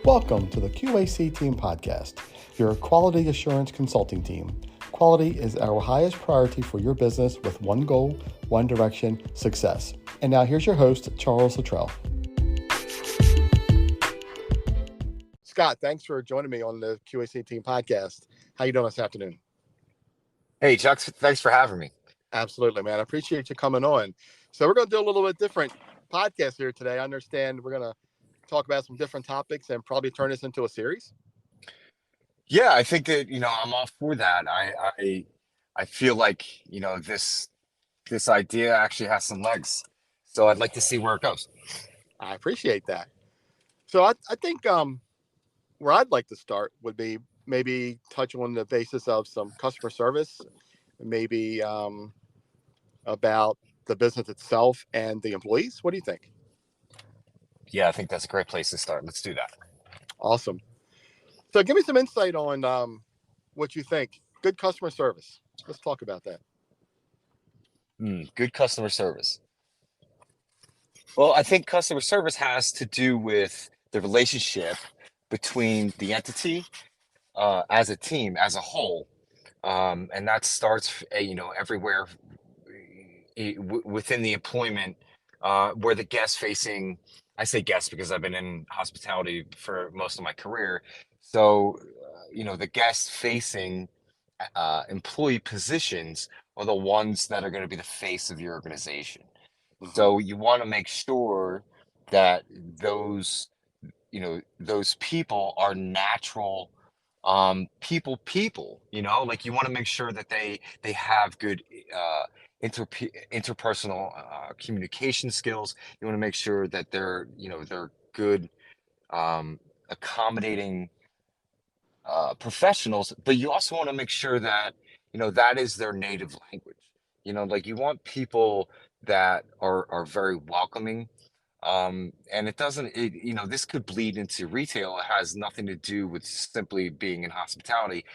Welcome to the Q.A.C. Team Podcast, your quality assurance consulting team. Quality is our highest priority for your business with one goal, one direction, success. And now here's your host, Charles Luttrell. Scott, thanks for joining me on the Q.A.C. Team Podcast. How you doing this afternoon? Hey, Chuck, thanks for having me. Absolutely, man. I appreciate you coming on. So we're going to do a little bit different podcast here today. I understand we're going to talk about some different topics and probably turn this into a series. Yeah, I think that, I'm all for that. I feel like, this idea actually has some legs. So I'd like to see where it goes. I appreciate that. So I think where I'd like to start would be maybe touch on the basis of some customer service, maybe about the business itself and the employees. What do you think? Yeah, I think that's a great place to start. Let's do that. Awesome. So give me some insight on what you think. Good customer service. Let's talk about that. Good customer service. Well, I think customer service has to do with the relationship between the entity as a team, as a whole. And that starts, everywhere within the employment where the guest facing, I say guest because I've been in hospitality for most of my career. So, the guest facing employee positions are the ones that are going to be the face of your organization. Mm-hmm. So you want to make sure that those people are natural people, like you want to make sure that they have good interpersonal communication skills. You want to make sure that they're good accommodating professionals, but you also want to make sure that that is their native language. Like you want people that are very welcoming. And it doesn't, this could bleed into retail. It has nothing to do with simply being in hospitality.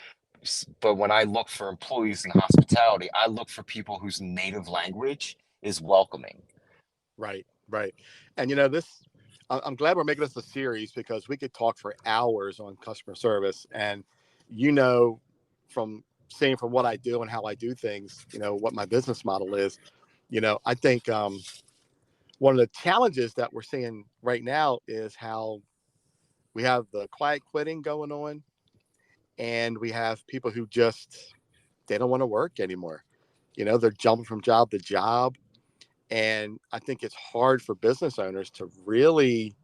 But when I look for employees in hospitality, I look for people whose native language is welcoming. Right. And I'm glad we're making this a series because we could talk for hours on customer service. And from seeing from what I do and how I do things, what my business model is, I think one of the challenges that we're seeing right now is how we have the quiet quitting going on, and we have people who they don't want to work anymore. They're jumping from job to job. And I think it's hard for business owners to really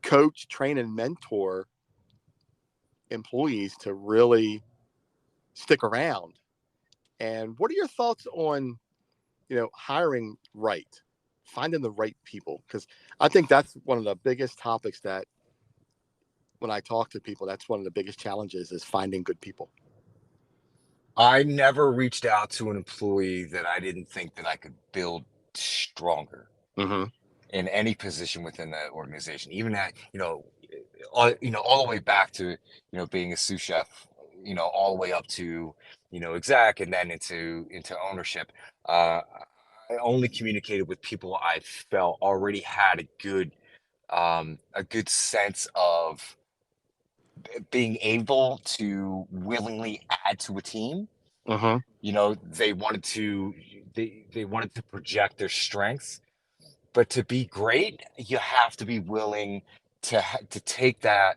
coach, train, and mentor employees to really stick around. And what are your thoughts on, hiring right, finding the right people? Because I think that's one of the biggest topics that when I talk to people, that's one of the biggest challenges is finding good people. I never reached out to an employee that I didn't think that I could build stronger Mm-hmm. in any position within that organization, even at, all the way back to, being a sous chef, all the way up to, exec and then into ownership. I only communicated with people I felt already had a good sense of being able to willingly add to a team. Mm-hmm. They wanted to project their strengths, but to be great, you have to be willing to take that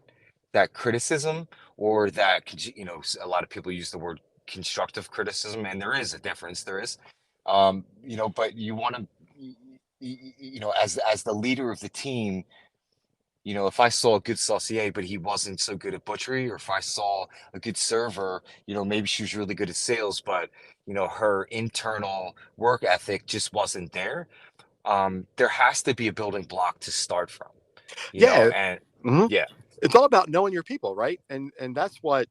criticism or a lot of people use the word constructive criticism, and there is a difference. There is, but you want to, as the leader of the team, if I saw a good saucier, but he wasn't so good at butchery, or if I saw a good server, maybe she was really good at sales, but, her internal work ethic just wasn't there. There has to be a building block to start from, Yeah. and Mm-hmm. yeah. It's all about knowing your people, right? And that's what,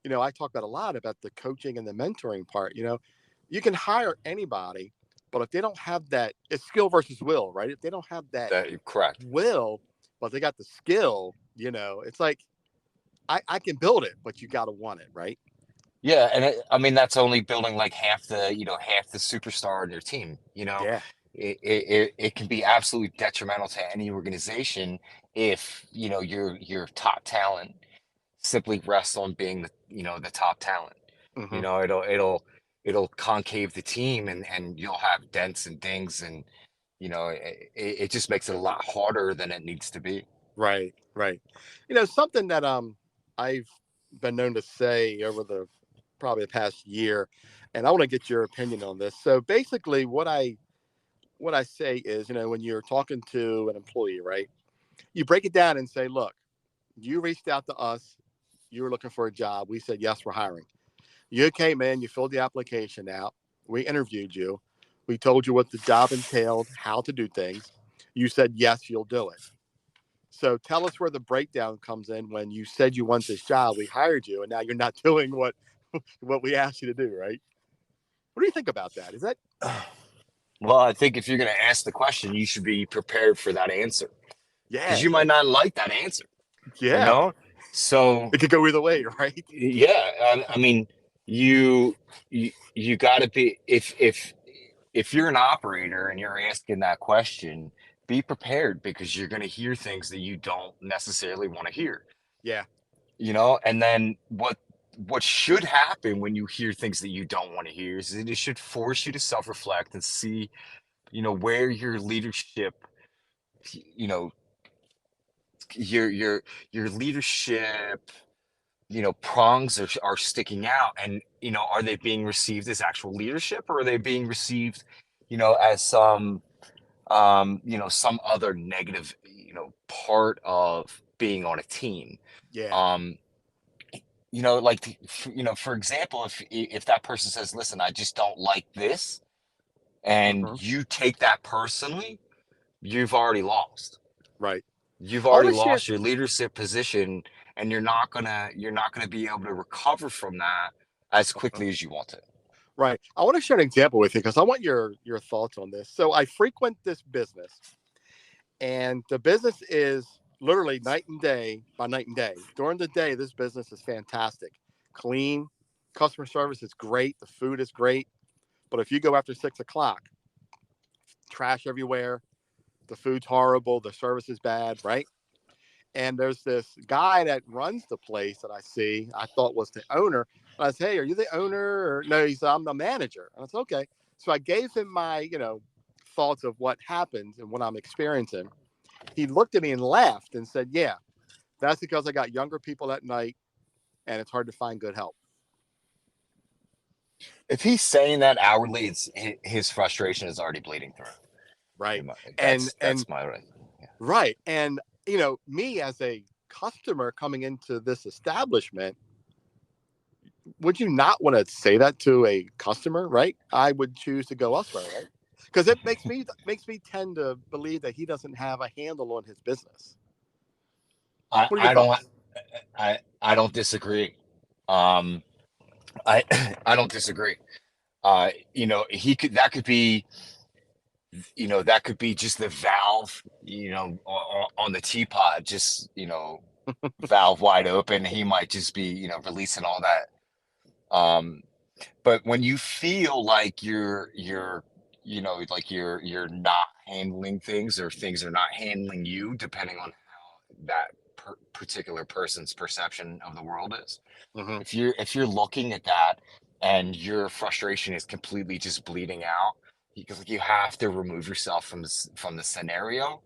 I talk about a lot about the coaching and the mentoring part. You can hire anybody, but if they don't have that, it's skill versus will, right? If they don't have that Correct. will, but they got the skill, it's like I can build it, but you got to want it, right? Yeah, and I mean that's only building like half the superstar in your team. Yeah. It can be absolutely detrimental to any organization if your top talent simply rests on being the top talent. Hmm. It'll concave the team, and you'll have dents and dings, and it just makes it a lot harder than it needs to be. Right, right. Something that I've been known to say over the probably the past year, and I want to get your opinion on this. So basically, what I say is, when you're talking to an employee, right, you break it down and say, look, you reached out to us, you were looking for a job. We said yes, we're hiring. You came in, you filled the application out, we interviewed you, we told you what the job entailed, how to do things. You said yes, you'll do it. So tell us where the breakdown comes in when you said you want this job, we hired you, and now you're not doing what we asked you to do, right? What do you think about that? Is that Well, I think if you're going to ask the question, you should be prepared for that answer, because yeah, you might not like that answer, you yeah. know? So, It could go either way, right? yeah, I mean, you got to be, if you're an operator and you're asking that question, be prepared, because you're going to hear things that you don't necessarily want to hear, Yeah. and then what should happen when you hear things that you don't want to hear is that it should force you to self-reflect and see, where your leadership, you know, your leadership, prongs are sticking out, and are they being received as actual leadership, or are they being received, as some other negative, part of being on a team. Yeah. Um, like, for example, if that person says, "Listen, I just don't like this," and Hmm. you take that personally, you've already lost. Right. You've I want already to share. lost your leadership position, and you're not gonna be able to recover from that as Uh-huh. quickly as you want to. Right. I want to share an example with you because I want your thoughts on this. So I frequent this business, and the business is literally night and day by night and day. During the day, this business is fantastic, clean, customer service is great, the food is great. But if you go after 6 o'clock, trash everywhere, the food's horrible, the service is bad, right? And there's this guy that runs the place that I see, I thought was the owner. And I said, hey, are you the owner? Or no, he said, I'm the manager. And I said, okay. So I gave him my, thoughts of what happens and what I'm experiencing. He looked at me and laughed and said, yeah, that's because I got younger people at night and it's hard to find good help. If he's saying that hourly, his frustration is already bleeding through. Right. And, That's my right. Yeah. right. And, me as a customer coming into this establishment, would you not want to say that to a customer, right? I would choose to go elsewhere, right? Because it makes me tend to believe that he doesn't have a handle on his business. I, What are your I don't thoughts? I don't disagree. Um, I I don't disagree. He could that could be that could be just the valve, on the teapot, just valve wide open. He might just be releasing all that. But when you feel like you're not handling things, or things are not handling you, depending on how that particular person's perception of the world is. Hmm. If you're looking at that, and your frustration is completely just bleeding out, you have to remove yourself from the scenario,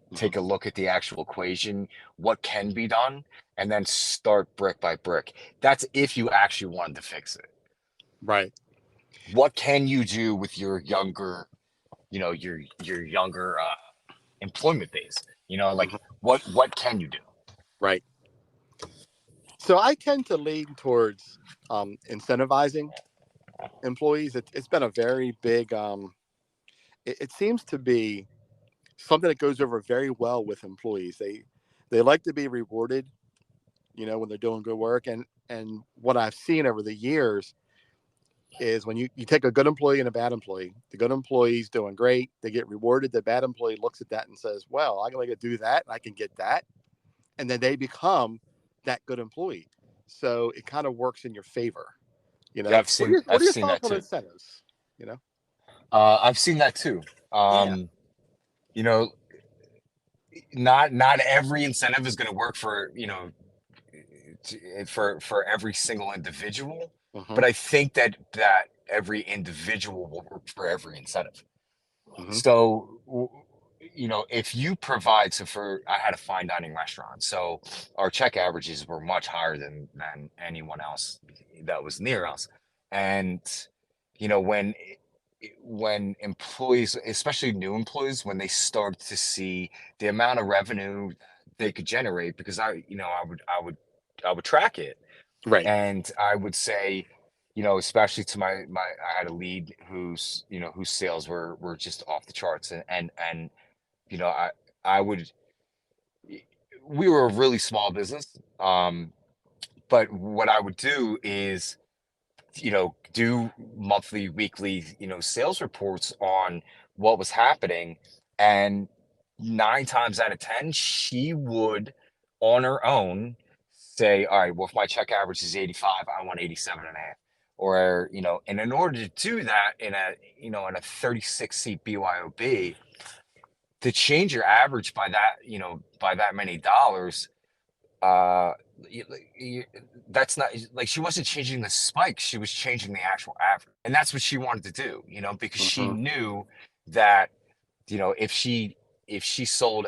Hmm. take a look at the actual equation, what can be done, and then start brick by brick. That's if you actually wanted to fix it. Right. What can you do with your younger employment base? Like, Hmm. what can you do? Right. So I tend to lean towards incentivizing employees. It's been a very big. It seems to be something that goes over very well with employees. They like to be rewarded, when they're doing good work. And what I've seen over the years is when you take a good employee and a bad employee, the good employee's doing great, they get rewarded. The bad employee looks at that and says, well, I can do that, I can get that. And then they become that good employee. So it kind of works in your favor. Yeah, What I've are your seen that thoughts on too. incentives? You know? I've seen that too. Yeah. You know, not every incentive is going to work for, for every single individual, Hmm. but I think that every individual will work for every incentive. Hmm. So, if you provide, so for, I had a fine dining restaurant, so our check averages were much higher than anyone else that was near us. And, when employees, especially new employees, when they start to see the amount of revenue they could generate, because I would track it, Right. and I would say, especially to I had a lead whose sales were just off the charts, and you know, I I would we were a really small business, but what I would do is, do monthly, weekly, sales reports on what was happening, and 9 times out of 10, she would, on her own, say, all right, well, if my check average is 85, I want 87 and a half. Or, and in order to do that in a 36 seat BYOB, to change your average by that many dollars, uh you, you, that's not like, she wasn't changing the spike, she was changing the actual average, and that's what she wanted to do, because she Hmm. knew that, if she sold,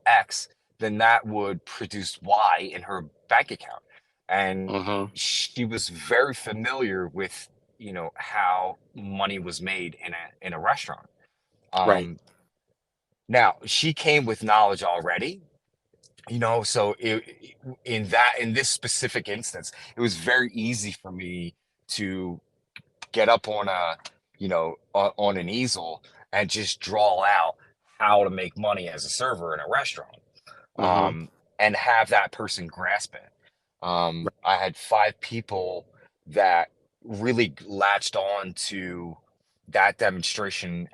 X, then that would produce Y in her bank account. And Hmm. she was very familiar with, how money was made in a restaurant. Right. um Now, she came with knowledge already, so in this specific instance, it was very easy for me to get up on an easel and just draw out how to make money as a server in a restaurant, Hmm. and have that person grasp it. I had 5 people that really latched on to that demonstration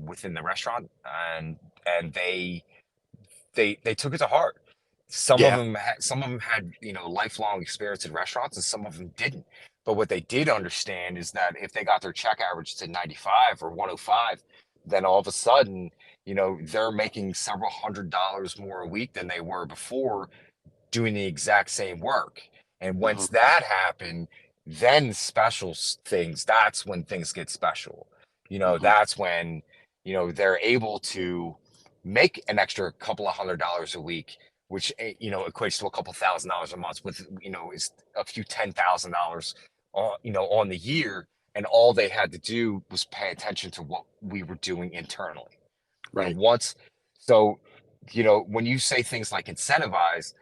within the restaurant, and they took it to heart. Yeah. Some of them had, lifelong experience in restaurants, and some of them didn't. But what they did understand is that if they got their check average to 95 or 105, then all of a sudden, they're making several $100s more a week than they were before, doing the exact same work. And Hmm. once that happened, then things, that's when things get special. Hmm. That's when, they're able to make an extra couple of $100s a week, which, equates to a couple $1,000s a month, with, is a few $10,000, on the year. And all they had to do was pay attention to what we were doing internally. And Right. once, so, when you say things like incentivize,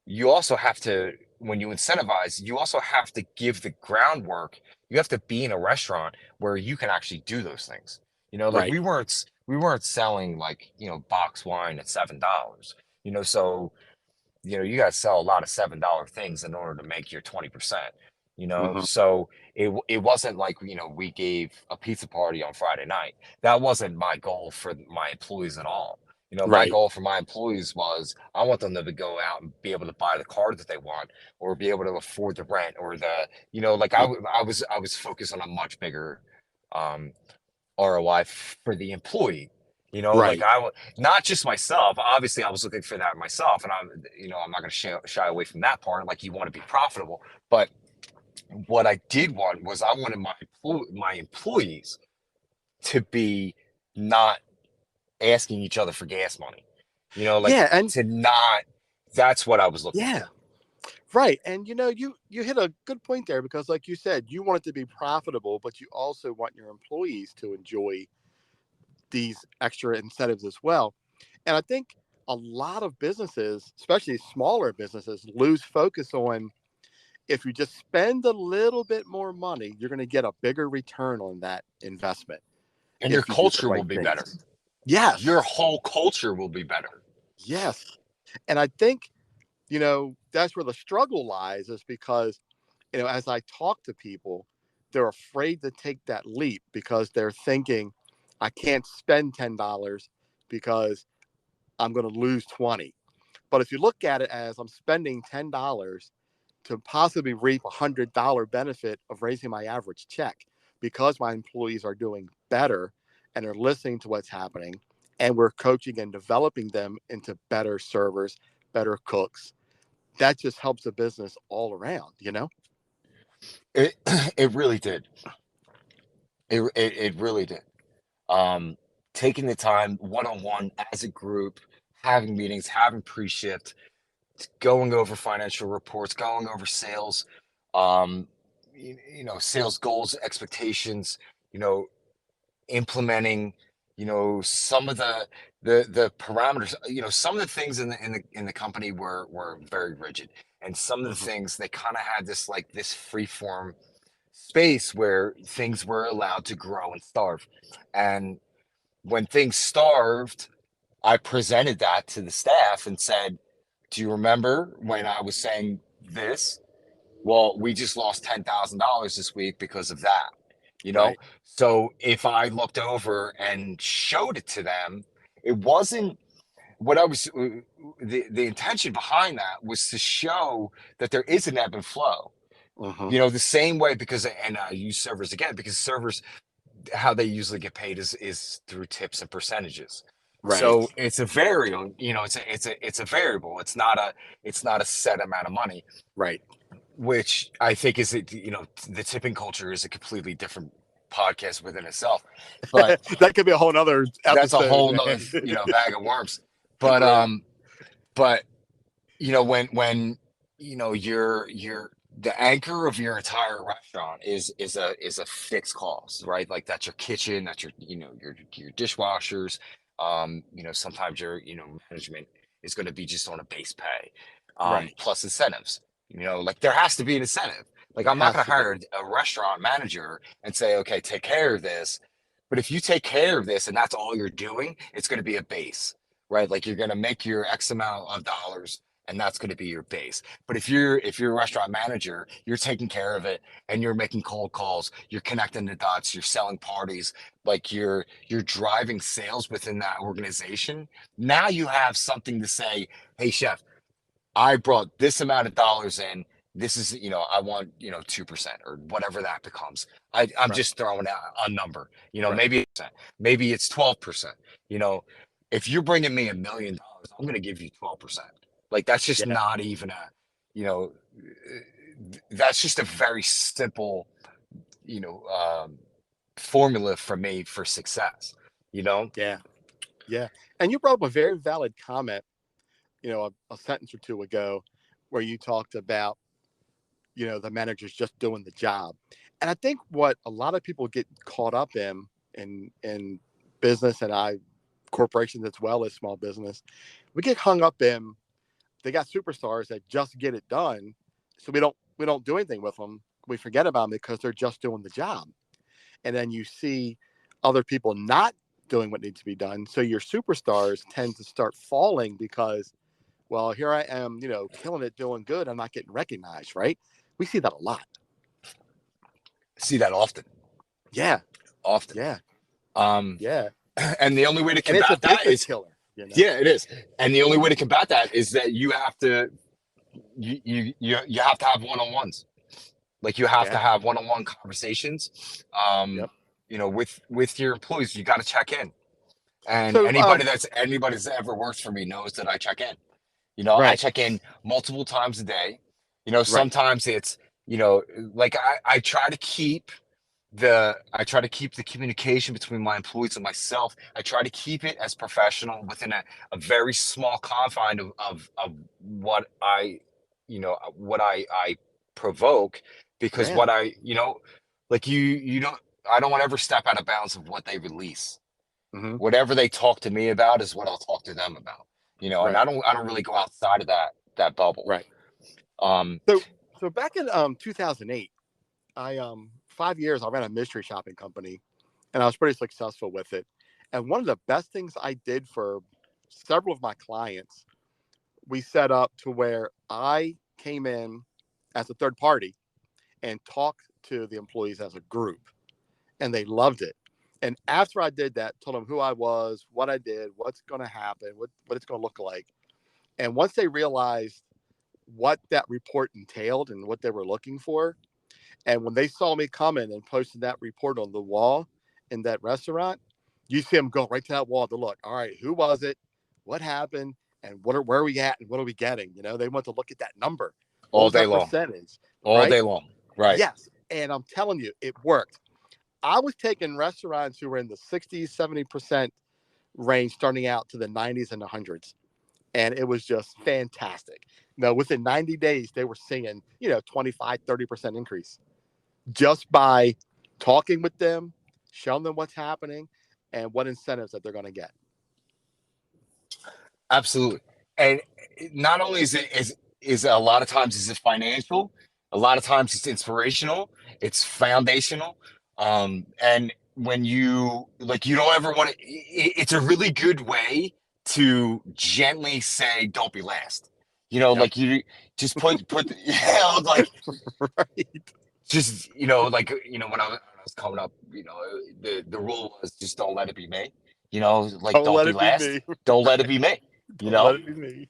you also have to, when you incentivize, you also have to give the groundwork. You have to be in a restaurant where you can actually do those things. Like, Right. we weren't selling, like, box wine at $7. So, you got to sell a lot of $7 things in order to make your 20%. Hmm. So it wasn't like, we gave a pizza party on Friday night. That wasn't my goal for my employees at all. My Right. goal for my employees was, I want them to go out and be able to buy the car that they want, or be able to afford the rent, or like, I was focused on a much bigger, um, ROI for the employee. Like, Right. not just myself. Obviously, I was looking for that myself, and I'm not going to shy away from that part. Like, you want to be profitable, but what I did want was, I wanted my employees to be not asking each other for gas money. Like, Yeah. And to not. That's what I was looking yeah. for. Right. And you hit a good point there because, like you said, you want it to be profitable, but you also want your employees to enjoy these extra incentives as well. And I think a lot of businesses, especially smaller businesses, lose focus on, if you just spend a little bit more money, you're going to get a bigger return on that investment And your if you do the culture will right be better. things. Your Yes. whole culture will be better. Yes. And I think, that's where the struggle lies, is because, as I talk to people, they're afraid to take that leap because they're thinking, I can't spend $10 because I'm going to lose 20. But if you look at it as, I'm spending $10 to possibly reap $100 benefit of raising my average check because my employees are doing better and are listening to what's happening and we're coaching and developing them into better servers, better cooks. That just helps the business all around, you know? It it really did. It really did. Um, Taking the time one on one as a group, having meetings, having pre-shift, going over financial reports, going over sales, um, sales goals, expectations, you know, implementing, some of the parameters, some of the things in the company were very rigid, and some of the Hmm. things they kind of had this like this free form space where things were allowed to grow and starve. And when things starved, I presented that to the staff and said, "Do you remember when I was saying this? Well, we just lost $10,000 this week because of that." You know, Right. so if I looked over and showed it to them, it wasn't what I was. The intention behind that was to show that there is an ebb and flow. Hmm. The same way, because, and I use servers again, because servers, how they usually get paid is through tips and percentages. Right. So it's a variable, it's a variable. It's not a set amount of money, Right. which I think is the tipping culture is a completely different podcast within itself. But That could be a whole nother that's a episode, whole nother, man. bag of worms. But Right. but when you're the anchor of your entire restaurant is a fixed cost, right? Like that's your kitchen, that's your dishwashers. Sometimes your management is going to be just on a base pay, Right. plus incentives. Like there has to be an incentive. Like It I'm not has going to to be. hire a restaurant manager and say, okay, take care of this. But if you take care of this and that's all you're doing, it's going to be a base, right? Like you're going to make your X amount of dollars, and that's going to be your base. But if you're a restaurant manager, you're taking care of it, and you're making cold calls, you're connecting the dots, you're selling parties, like you're driving sales within that organization. Now you have something to say, hey chef, I brought this amount of dollars in. This is, I want, 2% or whatever that becomes. I'm Right. just throwing out a number, Right. maybe it's 12%. You know, if you're bringing me $1 million, I'm going to give you 12%. Like that's just Yeah. not even you know, that's just a very simple, you know, um, formula for me for success, you know? Yeah. Yeah. And you brought up a very valid comment, a sentence or two ago, where you talked about, the manager's just doing the job. And I think what a lot of people get caught up in business, and corporations as well as small business, we get hung up in, they got superstars that just get it done. So we don't do anything with them. We forget about them because they're just doing the job. And then you see other people not doing what needs to be done. So your superstars tend to start falling because, well, here I am, killing it, doing good. I'm not getting recognized, right? We see that a lot. See that often, Yeah. often. Yeah. Um, Yeah. and the only way to And it's a combat that business is, killer. yeah, it is. And the only way to combat that is that you have to have one-on-ones. Like you have to Yeah. have one-on-one conversations, Yep. with your employees. You got to check in. And So, anybody that's ever worked for me knows that I check in. I right. check in multiple times a day. Right. Sometimes it's, like I try to keep the communication between my employees and myself. I try to keep it as professional within a very small confine of what I provoke, because Yeah. like you don't I don't want to ever step out of bounds of what they release. Hmm. Whatever they talk to me about is what I'll talk to them about. And I Right. don't I don't really go outside of that bubble. Right. Um, So back in 2008, I 5 years I ran a mystery shopping company, and I was pretty successful with it. And one of the best things I did for several of my clients, we set up to where I came in as a third party and talked to the employees as a group, and they loved it. And after I did that, told them who I was, what I did, what's going to happen, what it's going to look like. And once they realized what that report entailed and what they were looking for, and when they saw me coming and posting that report on the wall in that restaurant, You see them go right to that wall to look. All right, who was it? What happened? And where are we at? And what are we getting? They want to look at that number. What All was day that long, percentage? all Right? day long. Right. Yes. And I'm telling you, it worked. I was taking restaurants who were in the 60s, 70% range, starting out to the 90s and the hundreds. And it was just fantastic. Within 90 days, they were seeing, 25, 30% increase just by talking with them, showing them what's happening and what incentives that they're going to get. Absolutely. And not only is a lot of times is it financial, a lot of times it's inspirational, it's foundational. And when you like, you don't ever want to, it's a really good way to gently say, don't be last. Yep. Like you just like Right. just, when I was coming up, the rule was just don't let it be me. Like Don't don't let be it be last, me. don't let it Right. be me. You Don't let know, it be me. And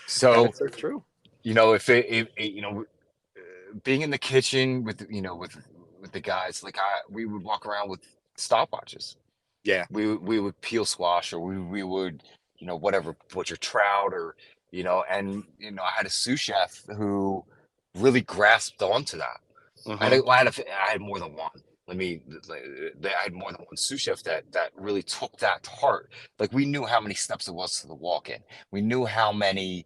so it's so true. if being in the kitchen with with the guys, like we would walk around with stopwatches. Yeah. We would peel squash, or we would whatever, butcher trout, or and I had a sous chef who really grasped onto that. Hmm. I had more than one. Let me. I had more than one sous chef that really took that to heart. Like we knew how many steps it was to the walk-in. We knew how many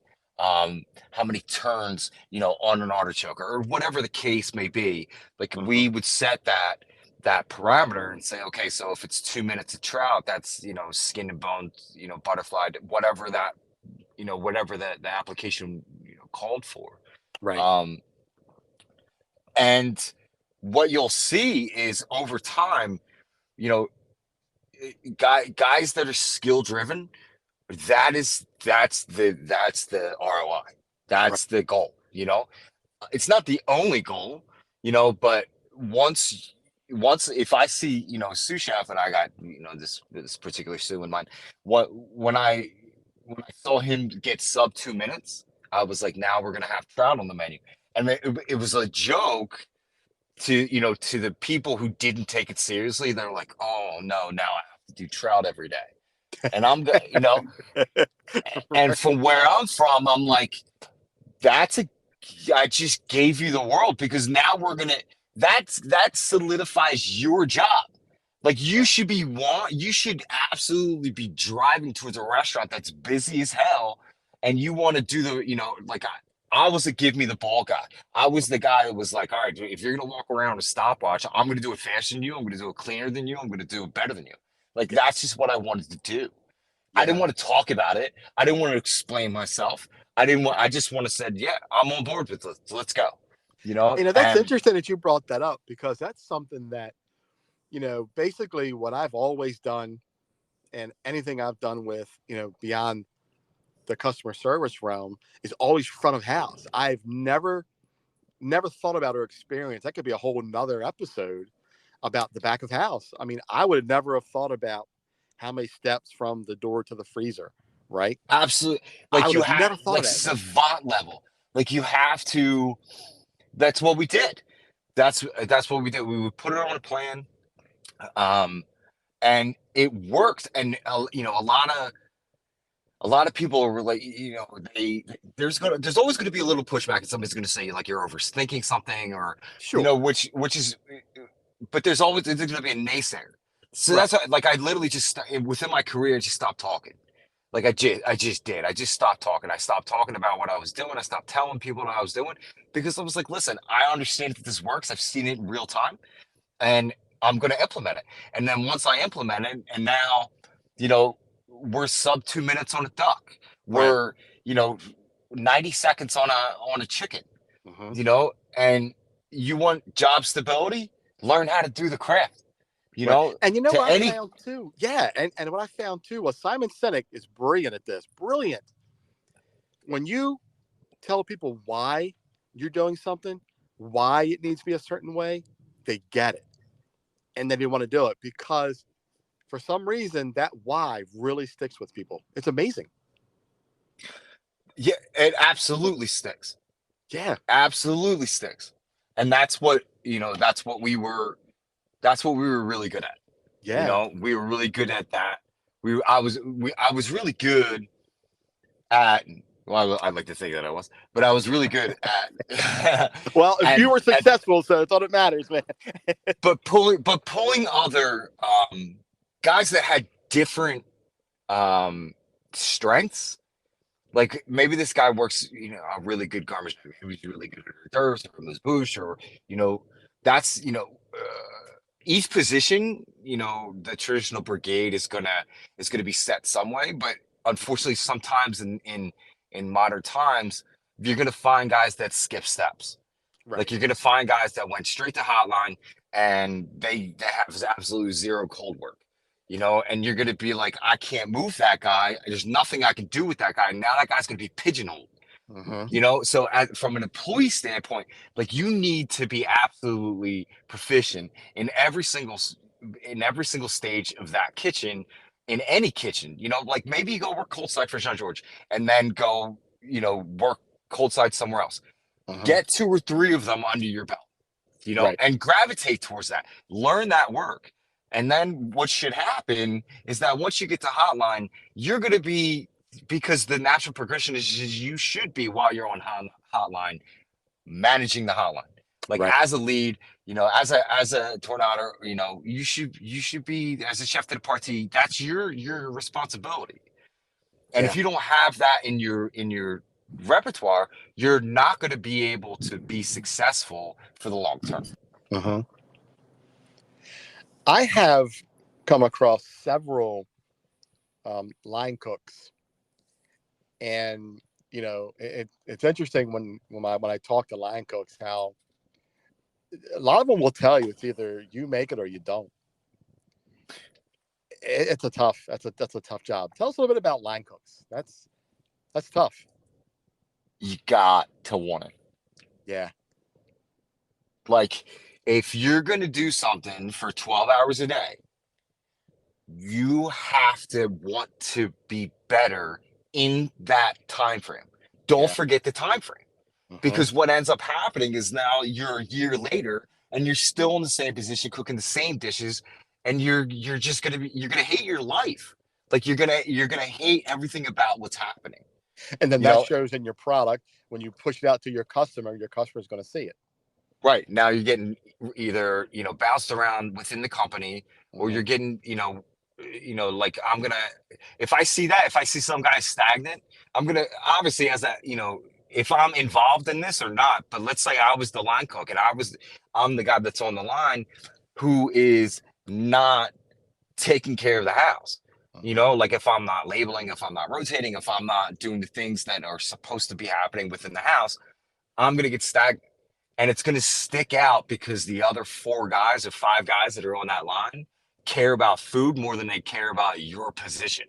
turns on an artichoke, or whatever the case may be. Like Hmm. we would set that parameter and say, okay, so if it's 2 minutes of trout, that's skin and bone, butterfly, whatever the application called for. Right. Um, and what you'll see is over time, you know, guys that are skill driven, that's the ROI. Right. That's the goal. It's not the only goal, but once if I see, a sous chef, and I got, this particular sous in mind, what when I saw him get sub 2 minutes, I was like, now we're gonna have trout on the menu. And it was a joke to the people who didn't take it seriously. They're like, oh no, now I have to do trout every day. And and Right. from where I'm from, I'm like, that's a I just gave you the world, because now that solidifies your job. Like Yeah. you should absolutely be driving towards a restaurant that's busy as hell, and you want to do like I was a give me the ball guy. I was the guy that was like, all right, if you're gonna walk around with a stopwatch, I'm gonna do it faster than you, I'm gonna do it cleaner than you, I'm gonna do it better than you. Like Yeah. that's just what I wanted to do. I didn't Yeah. want to talk about it. I didn't want to explain myself. I just want to said, yeah, I'm on board with this. Let's go. That's And interesting that you brought that up because that's something that, basically what I've always done and anything I've done with, beyond the customer service realm is always front of house. I've never thought about or experienced. That could be a whole nother episode about the back of house. I mean, I would never have thought about how many steps from the door to the freezer, right? absolutely, I like would you have have never thought of like that. savant level. Like you have to. That's what we did. That's what we did. We would put it on a plan, um, and it worked. And a lot of people are like, there's always going to be a little pushback, and somebody's going to say like you're overthinking something, or Sure. which is, but there's going to be a naysayer. So Right. that's like I literally just within my career I just stopped talking. Like I just did. I just stopped talking. I stopped talking about what I was doing. I stopped telling people what I was doing, because I was like, listen, I understand that this works. I've seen it in real time, and I'm going to implement it. And then once I implement it, and now, you know, we're sub 2 minutes on a duck. Right. We're, you know, 90 seconds on a chicken, Hmm. and you want job stability, learn how to do the craft, Right. And to what I any found too, yeah, and what I found too was Simon Sinek is brilliant at this. Brilliant. When you tell people why you're doing something, why it needs to be a certain way, they get it. And then they want to do it because for some reason that why really sticks with people. It's amazing. yeah, it absolutely sticks. Yeah. Absolutely sticks. And that's what we were really good at. You Yeah. know, we were really good at that. I was really good at, well, I'd like to think that I was, but I was really good at Well, if you were at successful, so it's all that matters, man. but pulling other guys that had different um strengths. Like maybe this guy works, you know, a really good garbage. Maybe he's really good at hors d'oeuvres or loose bouche, or you know, that's each position. You know, the traditional brigade is gonna be set some way, but unfortunately, sometimes in modern times, you're gonna find guys that skip steps. Right. Like you're gonna find guys that went straight to hotline and they have absolutely zero cold work, you know, and you're gonna be like, I can't move that guy. There's nothing I can do with that guy. Now that guy's gonna be pigeonholed, Mm-hmm. you know. So from an employee standpoint, like you need to be absolutely proficient in every single stage of that kitchen, in any kitchen. You know, like maybe you go work cold side for Jean George and then go, you know, work cold side somewhere else. Mm-hmm. Get two or three of them under your belt, you know, Right. and gravitate towards that. Learn that work. And then what should happen is that once you get to hotline, you're going to be, because the natural progression is you should be while you're on hotline, managing the hotline. Like Right. as a lead, you know, as a tornado, you know, you should be as a chef de partie. That's your responsibility. And if Yeah. you don't have that in your repertoire, you're not going to be able to be successful for the long term. Mm-hmm. I have come across several line cooks, and it's interesting when I talk to line cooks how a lot of them will tell you it's either you make it or you don't. It's a tough that's a tough job. Tell us a little bit about line cooks. That's tough. You got to want it. Yeah. Like if you're going to do something for 12 hours a day, you have to want to be better in that time frame. Don't Yeah. forget the time frame, Mm-hmm. because what ends up happening is now you're a year later and you're still in the same position cooking the same dishes, and you're just going to be, you're going to hate your life. Like you're going to hate everything about what's happening. And then You that know, shows in your product when you push it out to your customer is going to see it. right now you're getting either, you know, bounced around within the company, or Mm-hmm. you're getting, like I'm gonna, if I see that, if I see some guy stagnant, I'm gonna obviously, as that, you know, if I'm involved in this or not. But let's say I was the line cook and I'm the guy that's on the line who is not taking care of the house. You Mm-hmm. know, like if I'm not labeling, if I'm not rotating, if I'm not doing the things that are supposed to be happening within the house, I'm gonna get stagnant, and it's going to stick out because the other four guys or five guys that are on that line care about food more than they care about your position.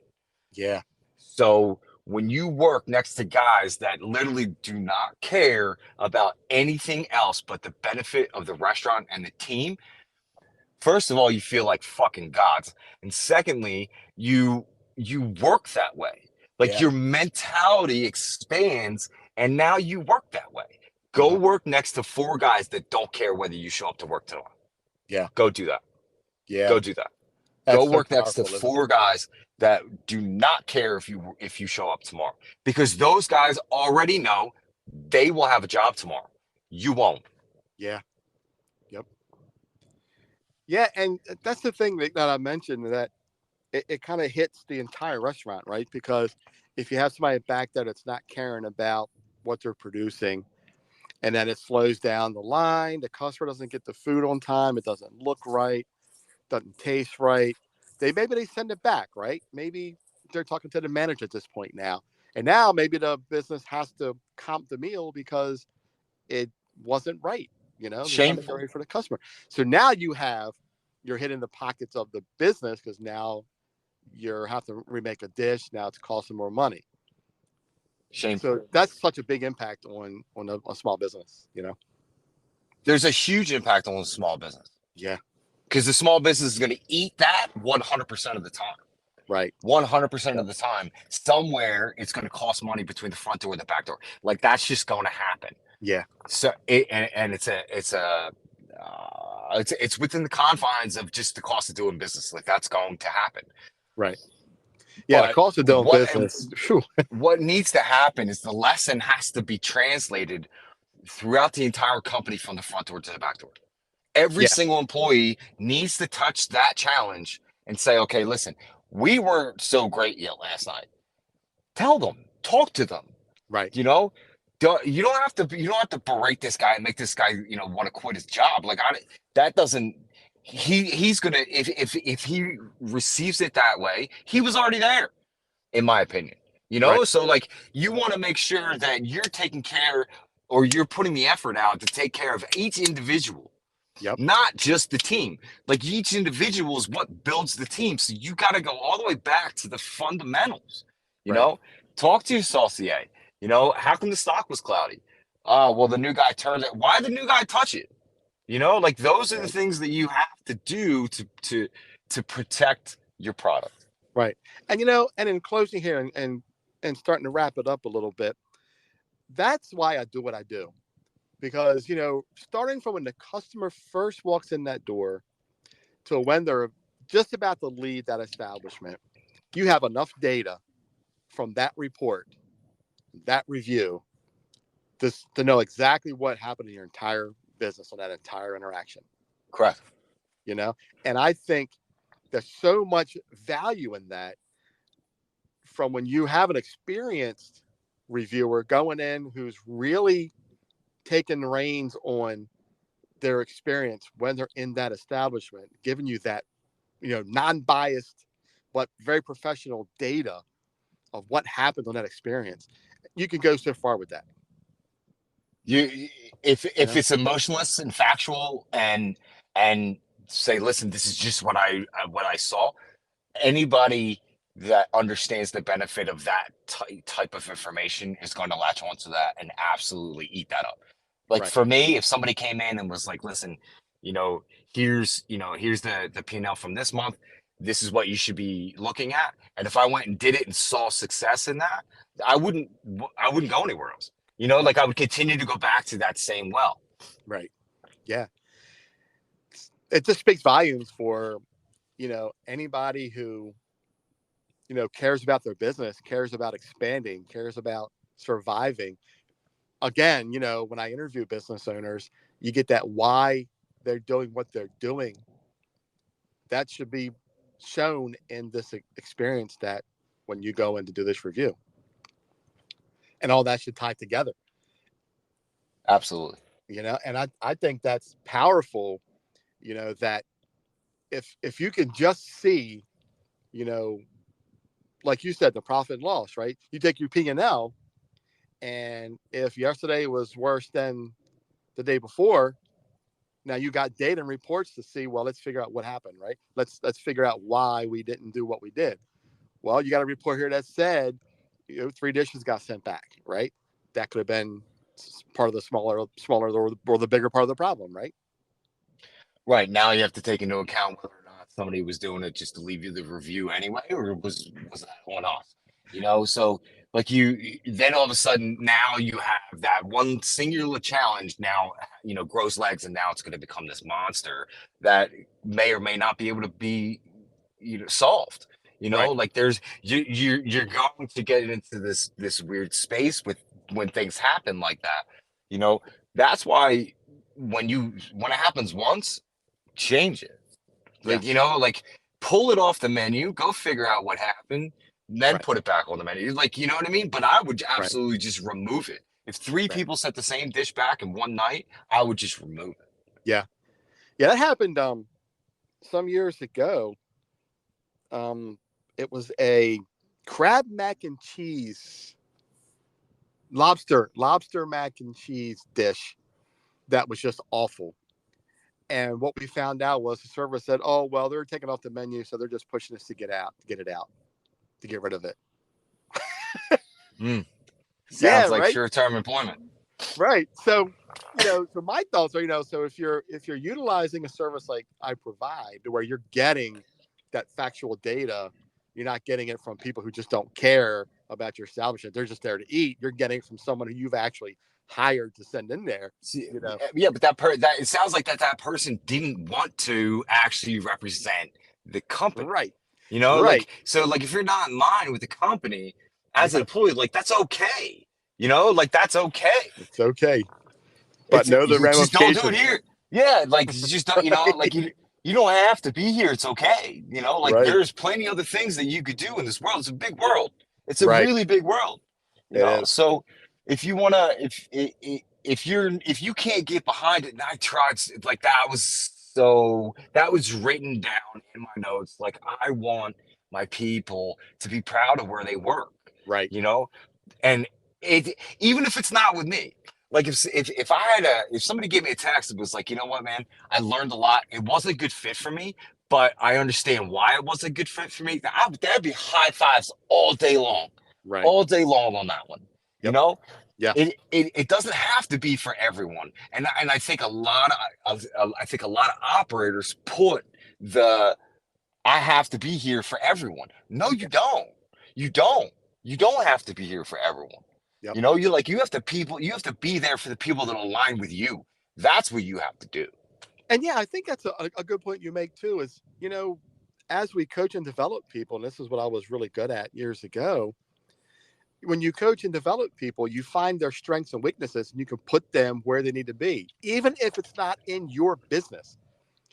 Yeah. So when you work next to guys that literally do not care about anything else but the benefit of the restaurant and the team, first of all, you feel like fucking gods. And secondly, you work that way. Like Yeah. your mentality expands and now you work that way. Go Mm-hmm. work next to four guys that don't care whether you show up to work tomorrow. Yeah. Go do that. Yeah. Go do that. Go That's so work next to powerful, isn't it? four guys that do not care if you show up tomorrow, because those guys already know they will have a job tomorrow. You won't. Yeah. Yep. Yeah, and that's the thing that I mentioned, that it kind of hits the entire restaurant, right? Because if you have somebody back there that's not caring about what they're producing, and then it slows down the line, the customer doesn't get the food on time, it doesn't look right, doesn't taste right. Maybe they send it back, right? Maybe they're talking to the manager at this point now, and now maybe the business has to comp the meal because it wasn't right. They're trying to get Shameful. ready for the customer. So now you're hitting the pockets of the business because now you have to remake a dish. Now it's costing more money. Shameful. So that's such a big impact on a small business. There's a huge impact on a small business, Yeah. because the small business is going to eat that 100% of the time. Right. 100% of Yep. the time, somewhere it's going to cost money between the front door and the back door. Like that's just going to happen. Yeah. So and it's a It's within the confines of just the cost of doing business. Like that's going to happen. Right. Yeah. The But cost of doing business. Whew. what needs to happen is the lesson has to be translated throughout the entire company from the front door to the back door. Every Yeah. single employee needs to touch that challenge and say, okay, listen, we weren't so great yet last night. Tell them, talk to them. Right. You know, you don't have to berate this guy and make this guy, want to quit his job. Like that doesn't. He's gonna if he receives it that way, he was already there, in my opinion. Right. So like you want to make sure that you're taking care or you're putting the effort out to take care of each individual, Yep. not just the team. Like each individual is what builds the team. So you got to go all the way back to the fundamentals. You Right. know, talk to your saucier. How come the stock was cloudy? Well, the new guy turned it. Why did the new guy touch it? Like those are the Right. things that you have to do to protect your product. Right. And and in closing here and starting to wrap it up a little bit, that's why I do what I do. Because, starting from when the customer first walks in that door to when they're just about to leave that establishment, you have enough data from that report, that review, to know exactly what happened in your entire business on that entire interaction. Correct. And I think there's so much value in that from when you have an experienced reviewer going in who's really taking the reins on their experience when they're in that establishment, giving you that, non-biased but very professional data of what happened on that experience. You can go so far with that. If it's emotionless and factual and say, listen, this is just what I saw. Anybody that understands the benefit of that type of information is going to latch onto that and absolutely eat that up. Like Right. for me, if somebody came in and was like, listen, here's the P&L from this month. This is what you should be looking at. And if I went and did it and saw success in that, I wouldn't go anywhere else. Like I would continue to go back to that same well. Right. Yeah. It just speaks volumes for, anybody who, cares about their business, cares about expanding, cares about surviving. Again, when I interview business owners, you get that why they're doing what they're doing. That should be shown in this experience that when you go in to do this review. And all that should tie together. Absolutely. And I think that's powerful, that if you can just see, like you said, the profit and loss, right? You take your P&L, and if yesterday was worse than the day before, now you got data and reports to see, well, let's figure out what happened, right? Let's figure out why we didn't do what we did. Well, you got a report here that said, 3 dishes got sent back, right? That could have been part of the smaller or the bigger part of the problem, right? Right. Now you have to take into account whether or not somebody was doing it just to leave you the review anyway, or was that on us? So like then all of a sudden now you have that one singular challenge now, grows legs, and now it's going to become this monster that may or may not be able to be, solved. Right. Like there's you're going to get into this weird space with when things happen like that. That's why when it happens once, change it. Like, Yes. like pull it off the menu, go figure out what happened, then Right. put it back on the menu. Like, you know what I mean? But I would Right. absolutely just remove it. If three Right. people sent the same dish back in one night, I would just remove it. Yeah. Yeah. That happened some years ago. It was a crab mac and cheese lobster mac and cheese dish that was just awful. And what we found out was the server said, "Oh, well, they're taking off the menu, so they're just pushing us to get it out, to get rid of it." Mm. Yeah, Sounds like right, short-term employment. right. So, so my thoughts are, so if you're utilizing a service like I provide, to where you're getting that factual data, you're not getting it from people who just don't care about your establishment. They're just there to eat. You're getting it from someone who you've actually hired to send in there. See, You know, yeah, but that it sounds like that person didn't want to actually represent the company. right, You know, right, like so, like if you're not in line with the company as an yes, employee, like that's okay. You know, like that's okay. it's okay, but It's know the you just don't do it ramifications. here. Yeah, like you just don't. You know, like you don't have to be here. It's okay. You know, like Right, there's plenty other things that you could do in this world. It's a big world. It's a right, really big world. You it know, is. so if you wanna, if you can't get behind it, and I tried like that was written down in my notes. Like I want my people to be proud of where they work. Right, You know, and it even if it's not with me, like if I had a if somebody gave me a text that was like, you know what, man, I learned a lot. It wasn't a good fit for me, but I understand why it wasn't a good fit for me. That'd be high fives right, all day long on that one. You yep, know, yeah, it doesn't have to be for everyone, and I think a lot of I think a lot of operators put the I have to be here for everyone. No, you yeah, don't. You don't. You don't have to be here for everyone. yep. You know, you have to be there for the people that align with you. That's what you have to do. And yeah, I think that's a good point you make too. Is as we coach and develop people, and this is what I was really good at years ago. When you coach and develop people, you find their strengths and weaknesses, and you can put them where they need to be, even if it's not in your business.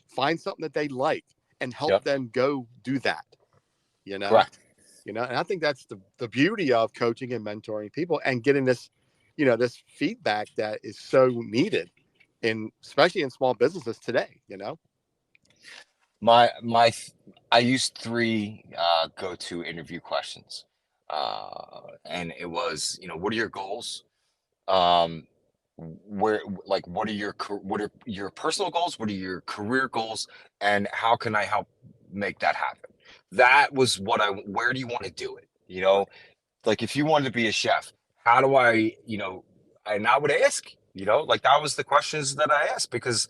Find something that they like and help Yep. them go do that. You know, Correct. and I think that's the beauty of coaching and mentoring people and getting this, this feedback that is so needed in especially in small businesses today. My I used three go-to interview questions. And it was, you know, what are your goals? Um, where like what are your personal goals? What are your career goals? And how can I help make that happen? That was what I where do you want to do it? You Right. know, like if you wanted to be a chef, how do I, you know, and I would ask, you know, like that was the questions that I asked because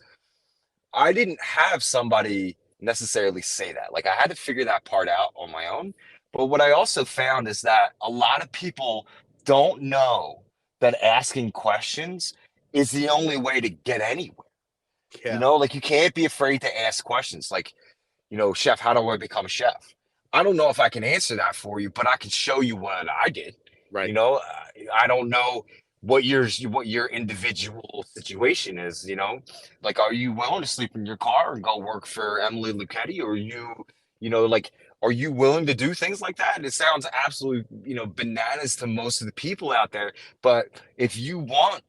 I didn't have somebody necessarily say that. Like I had to figure that part out on my own. But what I also found is that a lot of people don't know that asking questions is the only way to get anywhere. You Yeah. know, like you can't be afraid to ask questions. Like, you know, chef, how do I become a chef? I don't know if I can answer that for you, but I can show you what I did. You Right. know, I don't know what your individual situation is. You know, like are you willing to sleep in your car and go work for Emily Luchetti, or you know, like are you willing to do things like that? It sounds absolutely, you know, bananas to most of the people out there, but if you want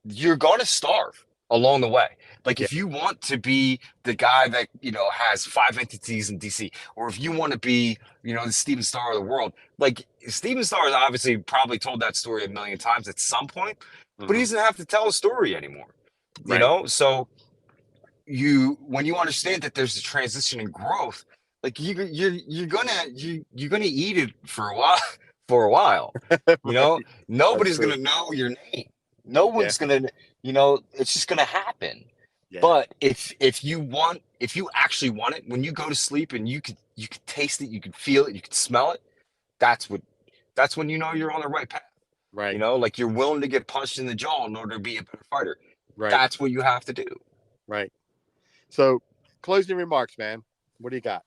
you're going to starve along the way. Like Yeah. if you want to be the guy that, you know, has five entities in DC, or if you want to be, you know, the Steven Star of the world, like Steven Star has obviously probably told that story a million times at some point, but he Hmm. doesn't have to tell a story anymore, you Right. know? So when you understand that there's a transition and growth, like you're gonna eat it for a while for a while. You know, Right. That's nobody's true. gonna know your name. No Yeah. one's gonna, you know, it's just gonna happen. Yeah. But if you actually want it, when you go to sleep and you could taste it, you can feel it, you can smell it, that's what that's when you know you're on the right path. You Right. know, like you're willing to get punched in the jaw in order to be a better fighter. Right. That's what you have to do. Right. So, closing remarks, man. What do you got?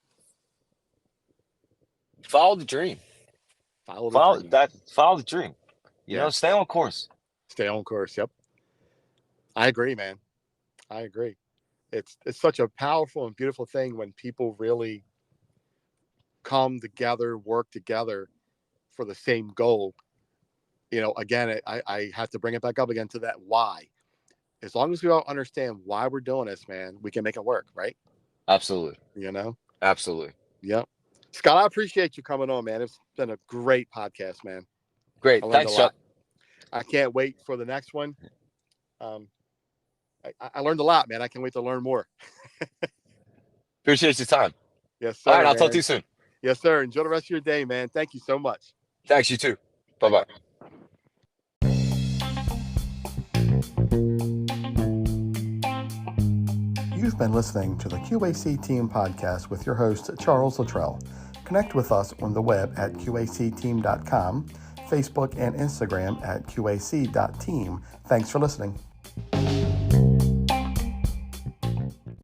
Follow the dream. Follow the dream. Follow the dream. You know, Yeah. stay on course. Stay on course. Yep. I agree, man. I agree. It's such a powerful and beautiful thing when people really come together, work together for the same goal. Again, I have to bring it back up again to that why. As long as we all understand why we're doing this, man, we can make it work, right? Absolutely. You know? Absolutely. Yep. Scott, I appreciate you coming on, man. It's been a great podcast, man. I Great. learned a Thanks, Chuck. lot. I can't wait for the next one. Um, I learned a lot, man. I can't wait to learn more. Appreciate your time. Yes, All right, sir, I'll talk to man. you soon. Yes, sir. Enjoy the rest of your day, man. Thank you so much. Thanks, you too. Bye Bye bye. bye. You've been listening to the Q.A.C. Team Podcast with your host, Charles Luttrell. Connect with us on the web at qacteam.com, Facebook and Instagram at qac.team. Thanks for listening.